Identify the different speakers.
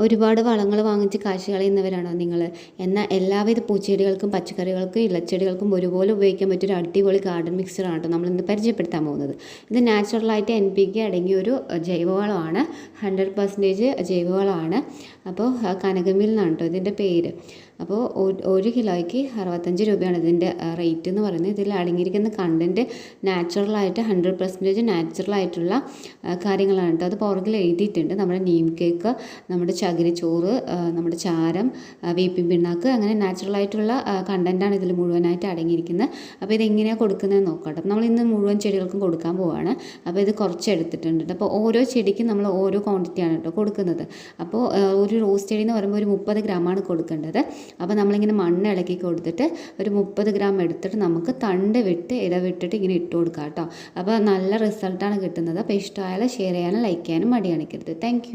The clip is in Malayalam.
Speaker 1: ഒരുപാട് വളങ്ങൾ വാങ്ങിച്ച് കാശ് കളയുന്നവരാണോ നിങ്ങൾ? എന്നാൽ എല്ലാവിധ പൂച്ചെടികൾക്കും പച്ചക്കറികൾക്കും ഇലച്ചെടികൾക്കും ഒരുപോലെ ഉപയോഗിക്കാൻ പറ്റിയൊരു അടിപൊളി ഗാർഡൻ മിക്സറാണ് കേട്ടോ നമ്മളിന്ന് പരിചയപ്പെടുത്താൻ പോകുന്നത്. ഇത് നാച്ചുറലായിട്ട് NPK അടങ്ങിയൊരു ജൈവവളമാണ്. 100% ജൈവവളമാണ്. അപ്പോൾ കനകമിൽ നിന്നാണ് കേട്ടോ ഇതിൻ്റെ പേര്. അപ്പോൾ 1 കിലോയ്ക്ക് 65 രൂപയാണ് ഇതിൻ്റെ റേറ്റ് എന്ന് പറയുന്നത്. ഇതിൽ അടങ്ങിയിരിക്കുന്ന കണ്ടൻറ്റ് നാച്ചുറലായിട്ട് 100% നാച്ചുറലായിട്ടുള്ള കാര്യങ്ങളാണ് കേട്ടോ. അത് പുറകിൽ എഴുതിയിട്ടുണ്ട്. നമ്മുടെ നീം കേക്ക്, നമ്മുടെ ചകിരിച്ചോറ്, നമ്മുടെ ചാരം, വേപ്പിൻ പിണ്ണാക്ക്, അങ്ങനെ നാച്ചുറലായിട്ടുള്ള കണ്ടൻറ്റാണ് ഇതിൽ മുഴുവനായിട്ട് അടങ്ങിയിരിക്കുന്നത്. അപ്പോൾ ഇതെങ്ങനെയാണ് കൊടുക്കുന്നതെന്ന് നോക്കാം കേട്ടോ. നമ്മൾ ഇന്ന് മുഴുവൻ ചെടികൾക്കും കൊടുക്കാൻ പോവുകയാണ്. അപ്പോൾ ഇത് കുറച്ച് എടുത്തിട്ടുണ്ട്. അപ്പോൾ ഓരോ ചെടിക്കും നമ്മൾ ഓരോ ക്വാണ്ടിറ്റിയാണ് കേട്ടോ കൊടുക്കുന്നത്. അപ്പോൾ ഒരു റോസ് ചെടി എന്ന് പറയുമ്പോൾ ഒരു 30 ഗ്രാമാണ് കൊടുക്കേണ്ടത്. അപ്പോൾ നമ്മളിങ്ങനെ മണ്ണ് ഇളക്കി കൊടുത്തിട്ട് ഒരു 30 ഗ്രാം എടുത്തിട്ട് നമുക്ക് തണ്ട് വിട്ട് ഇടവിട്ടിട്ട് ഇങ്ങനെ ഇട്ട് കൊടുക്കാം കേട്ടോ. അപ്പോൾ നല്ല റിസൾട്ടാണ് കിട്ടുന്നത്. അപ്പോൾ ഇഷ്ടമായാലും ഷെയർ ചെയ്യാനും ലൈക്ക് ചെയ്യാനും മടി കാണിക്കരുത്. താങ്ക്